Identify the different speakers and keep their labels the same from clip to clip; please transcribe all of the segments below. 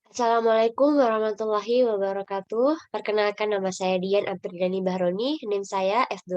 Speaker 1: Assalamualaikum warahmatullahi wabarakatuh. Perkenalkan nama saya Dian Apridani Bahroni, NIM saya F2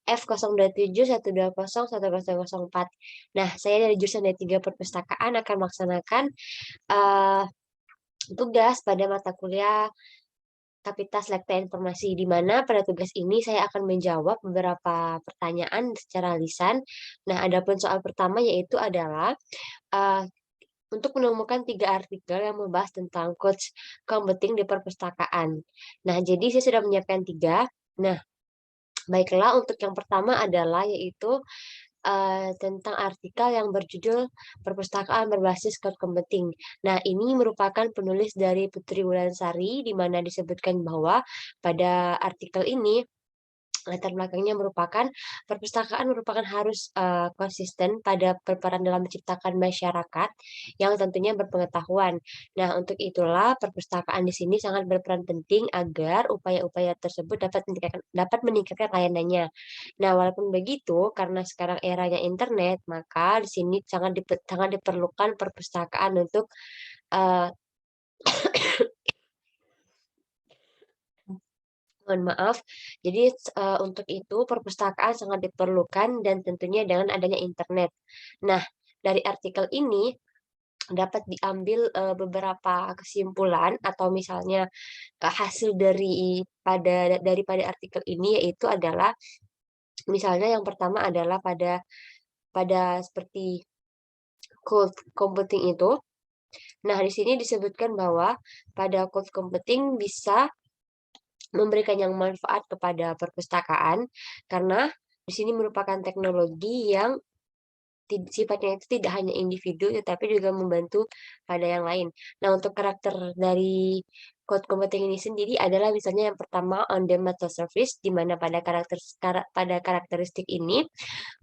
Speaker 1: F02712010004. Nah, saya dari jurusan D3 Perpustakaan akan melaksanakan eh, tugas pada mata kuliah Kapasitas Lekta Informasi, di mana pada tugas ini saya akan menjawab beberapa pertanyaan secara lisan. Nah, adapun soal pertama yaitu adalah eh, untuk menemukan 3 artikel yang membahas tentang coach computing di perpustakaan. Nah, jadi saya sudah menyiapkan 3. Nah, baiklah untuk yang pertama adalah yaitu tentang artikel yang berjudul Perpustakaan Berbasis Cloud Computing. Nah, ini merupakan penulis dari Putri Wulansari, di mana disebutkan bahwa pada artikel ini latar belakangnya merupakan perpustakaan merupakan harus konsisten pada berperan dalam menciptakan masyarakat yang tentunya berpengetahuan. Nah, untuk itulah perpustakaan di sini sangat berperan penting agar upaya-upaya tersebut dapat meningkatkan layanannya. Nah, walaupun begitu, karena sekarang eranya internet, maka di sini sangat diperlukan perpustakaan untuk eh, mohon maaf. Jadi untuk itu perpustakaan sangat diperlukan dan tentunya dengan adanya internet. Nah, dari artikel ini dapat diambil beberapa kesimpulan atau misalnya hasil daripada artikel ini yaitu adalah misalnya yang pertama adalah pada pada seperti cloud computing itu. Nah, di sini disebutkan bahwa pada cloud computing bisa memberikan yang manfaat kepada perpustakaan karena di sini merupakan teknologi yang sifatnya itu tidak hanya individu tetapi juga membantu pada yang lain. Nah, untuk karakter dari cloud computing ini sendiri adalah misalnya yang pertama on demand service, di mana pada karakteristik ini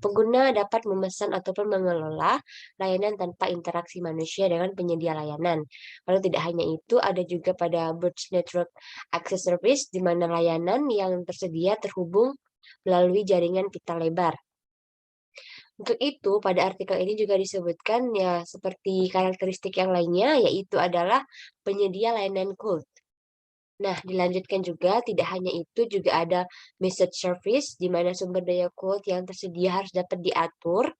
Speaker 1: pengguna dapat memesan ataupun mengelola layanan tanpa interaksi manusia dengan penyedia layanan. Lalu tidak hanya itu, ada juga pada Birch Network Access Service, di mana layanan yang tersedia terhubung melalui jaringan pita lebar. Untuk itu, pada artikel ini juga disebutkan ya seperti karakteristik yang lainnya, yaitu adalah penyedia layanan cloud. Nah, dilanjutkan juga, tidak hanya itu, juga ada message service, di mana sumber daya cloud yang tersedia harus dapat diatur,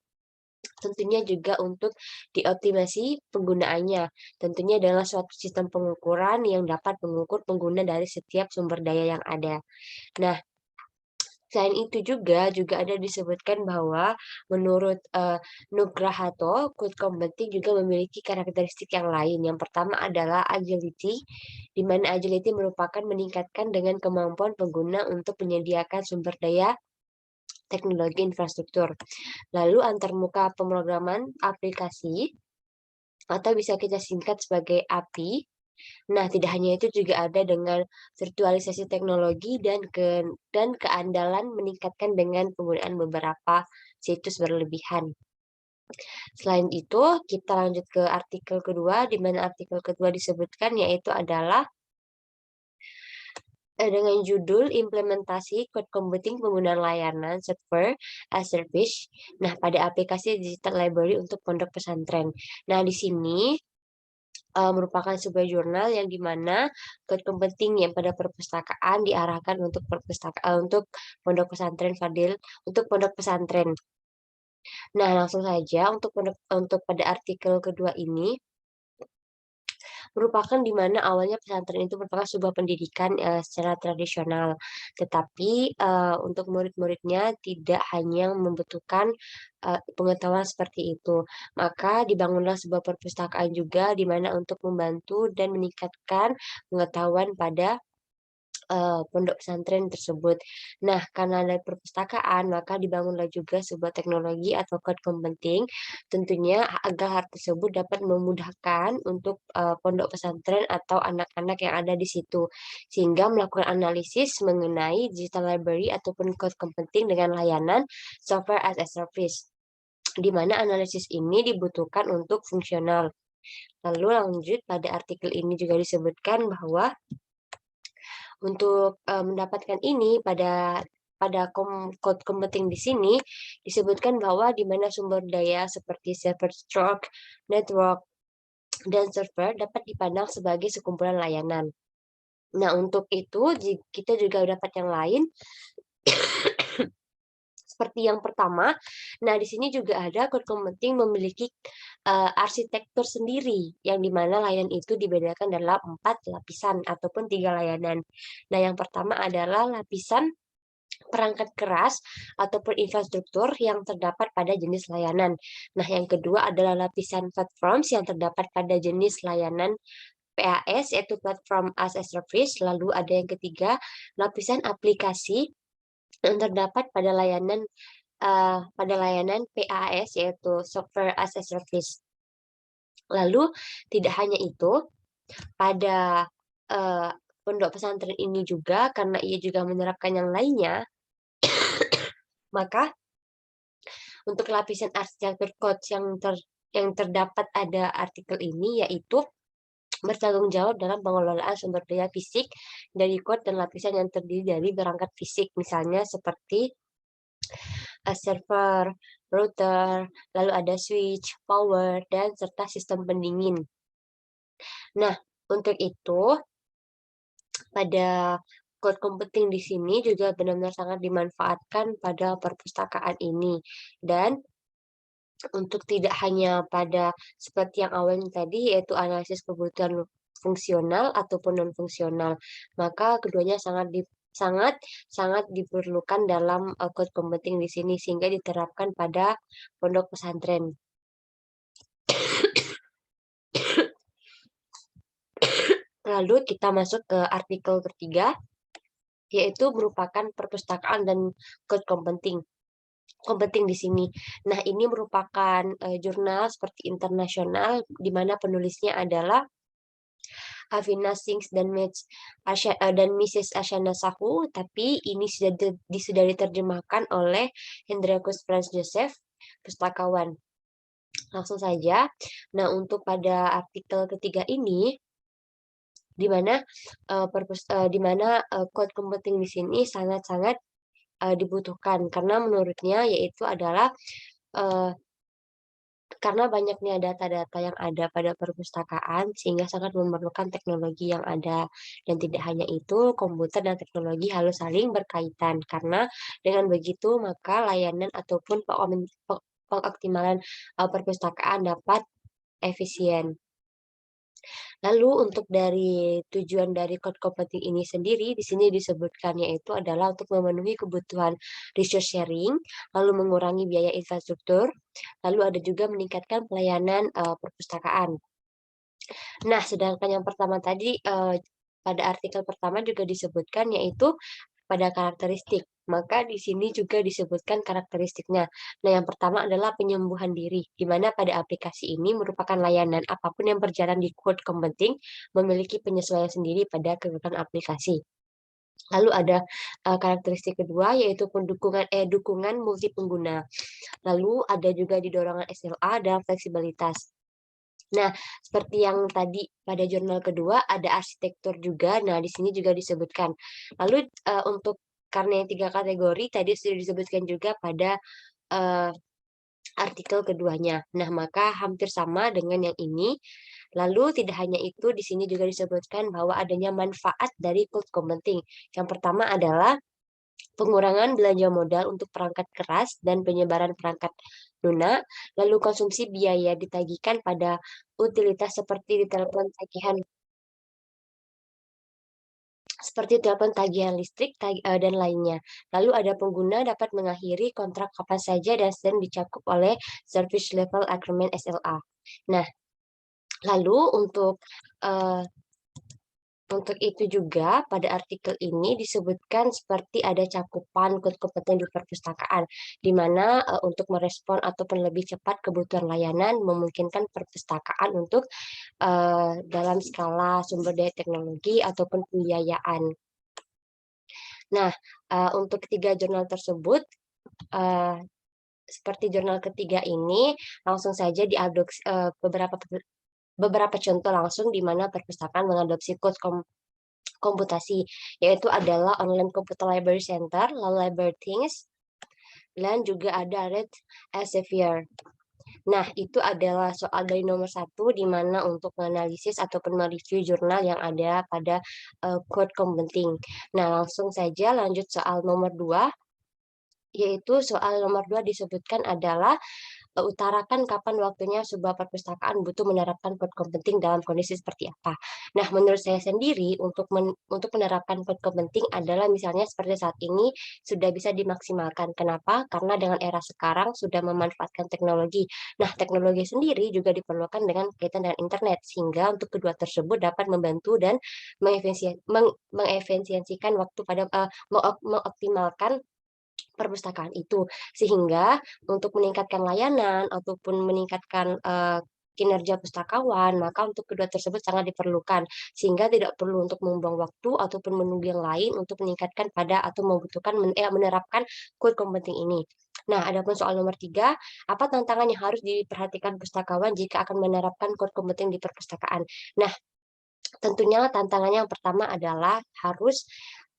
Speaker 1: tentunya juga untuk dioptimasi penggunaannya. Tentunya adalah suatu sistem pengukuran yang dapat mengukur pengguna dari setiap sumber daya yang ada. Nah, selain itu juga ada disebutkan bahwa menurut Nugrahato, cloud computing juga memiliki karakteristik yang lain. Yang pertama adalah agility, di mana agility merupakan meningkatkan dengan kemampuan pengguna untuk menyediakan sumber daya teknologi infrastruktur. Lalu antarmuka pemrograman aplikasi atau bisa kita singkat sebagai API. Nah, tidak hanya itu juga ada dengan virtualisasi teknologi dan keandalan meningkatkan dengan penggunaan beberapa situs berlebihan. Selain itu, kita lanjut ke artikel kedua, di mana artikel kedua disebutkan yaitu adalah dengan judul Implementasi Cloud Computing Penggunaan Layanan Software as Service. Nah, pada aplikasi Digital Library untuk pondok pesantren. Nah, di sini merupakan sebuah jurnal yang dimana code computing yang pada perpustakaan diarahkan untuk untuk pondok pesantren Fadil untuk pondok pesantren. Nah, langsung saja untuk pada artikel kedua ini merupakan di mana awalnya pesantren itu merupakan sebuah pendidikan secara tradisional, tetapi untuk murid-muridnya tidak hanya membutuhkan pengetahuan seperti itu. Maka dibangunlah sebuah perpustakaan juga di mana untuk membantu dan meningkatkan pengetahuan pada pondok pesantren tersebut. Nah, karena ada perpustakaan, maka dibangunlah juga sebuah teknologi atau cloud computing, tentunya agar hal tersebut dapat memudahkan untuk pondok pesantren atau anak-anak yang ada di situ, sehingga melakukan analisis mengenai digital library ataupun cloud computing dengan layanan software as a service, di mana analisis ini dibutuhkan untuk fungsional. Lalu lanjut pada artikel ini juga disebutkan bahwa untuk mendapatkan ini code computing di sini disebutkan bahwa di mana sumber daya seperti server stroke, network, dan server dapat dipandang sebagai sekumpulan layanan. Nah, untuk itu kita juga dapat yang lain seperti yang pertama. Nah, di sini juga ada code computing memiliki arsitektur sendiri, yang dimana layanan itu dibedakan dalam 4 lapisan ataupun 3 layanan. Nah, yang pertama adalah lapisan perangkat keras ataupun infrastruktur yang terdapat pada jenis layanan. Nah, yang kedua adalah lapisan platforms yang terdapat pada jenis layanan PaaS, yaitu Platform as a Service. Lalu ada yang ketiga, lapisan aplikasi yang terdapat pada layanan PaaS, yaitu Software as a Service. Lalu tidak hanya itu, pada pondok pesantren ini juga, karena ia juga menerapkan yang lainnya, maka untuk lapisan arsitektur code yang terdapat ada artikel ini, yaitu bertanggung jawab dalam pengelolaan sumber daya fisik dari code dan lapisan yang terdiri dari perangkat fisik, misalnya seperti server, router, lalu ada switch, power, dan serta sistem pendingin. Nah, untuk itu pada code computing di sini juga benar-benar sangat dimanfaatkan pada perpustakaan ini. Dan untuk tidak hanya pada seperti yang awalnya tadi, yaitu analisis kebutuhan fungsional ataupun non fungsional, maka keduanya sangat sangat diperlukan dalam code computing di sini sehingga diterapkan pada pondok pesantren. Lalu kita masuk ke artikel ketiga, yaitu merupakan perpustakaan dan code computing di sini. Nah, ini merupakan jurnal seperti internasional di mana penulisnya adalah Avina Singh dan Mrs. Ashana Sahu, tapi ini sudah diterjemahkan oleh Hendrikus Franz Joseph, pustakawan. Langsung saja. Nah, untuk pada artikel ketiga ini, di mana code computing di sini sangat-sangat dibutuhkan, karena menurutnya yaitu adalah karena banyaknya data-data yang ada pada perpustakaan sehingga sangat memerlukan teknologi yang ada. Dan tidak hanya itu, komputer dan teknologi harus saling berkaitan, karena dengan begitu maka layanan ataupun pengoptimalan perpustakaan dapat efisien. Lalu untuk dari tujuan dari code computing ini sendiri, di sini disebutkan yaitu adalah untuk memenuhi kebutuhan resource sharing, lalu mengurangi biaya infrastruktur, lalu ada juga meningkatkan pelayanan perpustakaan. Nah, sedangkan yang pertama tadi pada artikel pertama juga disebutkan yaitu pada karakteristik. Maka di sini juga disebutkan karakteristiknya. Nah, yang pertama adalah penyembuhan diri, di mana pada aplikasi ini merupakan layanan apapun yang berjalan di code computing memiliki penyesuaian sendiri pada kebutuhan aplikasi. Lalu ada karakteristik kedua yaitu dukungan multi pengguna. Lalu ada juga di dorongan SLA dan fleksibilitas. Nah, seperti yang tadi pada jurnal kedua ada arsitektur juga. Nah, di sini juga disebutkan. Lalu untuk karena yang 3 kategori tadi sudah disebutkan juga pada artikel keduanya. Nah, maka hampir sama dengan yang ini. Lalu tidak hanya itu, di sini juga disebutkan bahwa adanya manfaat dari cloud computing. Yang pertama adalah pengurangan belanja modal untuk perangkat keras dan penyebaran perangkat lunak, lalu konsumsi biaya ditagihkan pada utilitas seperti telepon tagihan listrik dan lainnya. Lalu ada pengguna dapat mengakhiri kontrak kapan saja dan sedang dicakup oleh Service Level Agreement SLA. Nah, lalu untuk itu juga pada artikel ini disebutkan seperti ada cakupan code computing di perpustakaan, di mana untuk merespon ataupun lebih cepat kebutuhan layanan memungkinkan perpustakaan untuk dalam skala sumber daya teknologi ataupun pembiayaan. Nah, untuk ketiga jurnal tersebut, seperti jurnal ketiga ini, langsung saja diadopsi beberapa contoh langsung di mana perpustakaan mengadopsi code komputasi, yaitu adalah Online Computer Library Center, lalu LibraryThings, dan juga ada Red Elsevier. Nah, itu adalah soal dari nomor satu, di mana untuk menganalisis ataupun mereview jurnal yang ada pada code computing. Nah, langsung saja lanjut soal nomor dua, yaitu soal nomor dua disebutkan adalah utarakan kapan waktunya sebuah perpustakaan butuh menerapkan code computing dalam kondisi seperti apa. Nah, menurut saya sendiri untuk menerapkan code computing adalah misalnya seperti saat ini sudah bisa dimaksimalkan. Kenapa? Karena dengan era sekarang sudah memanfaatkan teknologi. Nah, teknologi sendiri juga diperlukan dengan kaitan dengan internet sehingga untuk kedua tersebut dapat membantu dan mengefisiensikan waktu pada mengoptimalkan perpustakaan itu. Sehingga untuk meningkatkan layanan ataupun meningkatkan kinerja pustakawan, maka untuk kedua tersebut sangat diperlukan, sehingga tidak perlu untuk membuang waktu ataupun menunggu yang lain untuk meningkatkan pada atau membutuhkan menerapkan code computing ini. Nah, adapun soal nomor tiga, apa tantangan yang harus diperhatikan pustakawan jika akan menerapkan code computing di perpustakaan? Nah, tentunya tantangannya yang pertama adalah harus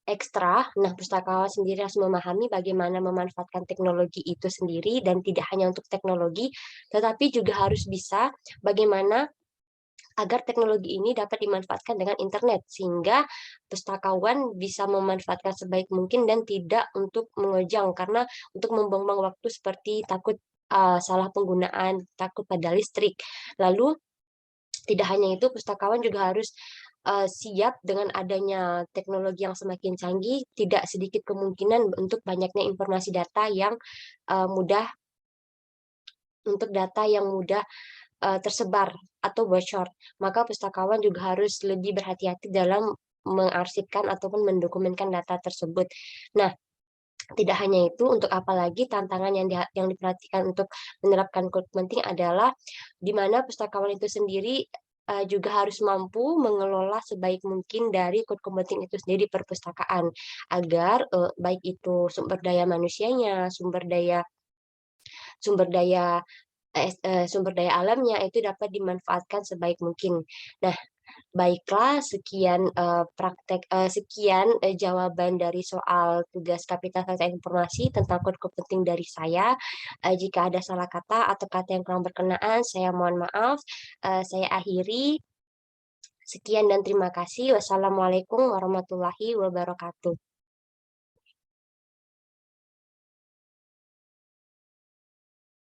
Speaker 1: ekstra. Nah, pustakawan sendiri harus memahami bagaimana memanfaatkan teknologi itu sendiri dan tidak hanya untuk teknologi, tetapi juga harus bisa bagaimana agar teknologi ini dapat dimanfaatkan dengan internet sehingga pustakawan bisa memanfaatkan sebaik mungkin dan tidak untuk mengejang karena untuk membuang-buang waktu seperti takut salah penggunaan, takut pada listrik. Lalu tidak hanya itu, pustakawan juga harus siap dengan adanya teknologi yang semakin canggih, tidak sedikit kemungkinan untuk banyaknya informasi data yang mudah untuk data yang mudah tersebar atau bocor. Maka pustakawan juga harus lebih berhati-hati dalam mengarsipkan ataupun mendokumenkan data tersebut. Nah, tidak hanya itu, untuk apalagi tantangan yang diperhatikan untuk menerapkan code penting adalah di mana pustakawan itu sendiri juga harus mampu mengelola sebaik mungkin dari code computing itu sendiri di perpustakaan agar baik itu sumber daya sumber daya alamnya itu dapat dimanfaatkan sebaik mungkin. Nah, baiklah, sekian jawaban dari soal tugas Kapital Data Informasi tentang kode penting dari saya. Jika ada salah kata atau kata yang kurang berkenaan, saya mohon maaf. Saya akhiri. Sekian dan terima kasih. Wassalamualaikum warahmatullahi wabarakatuh.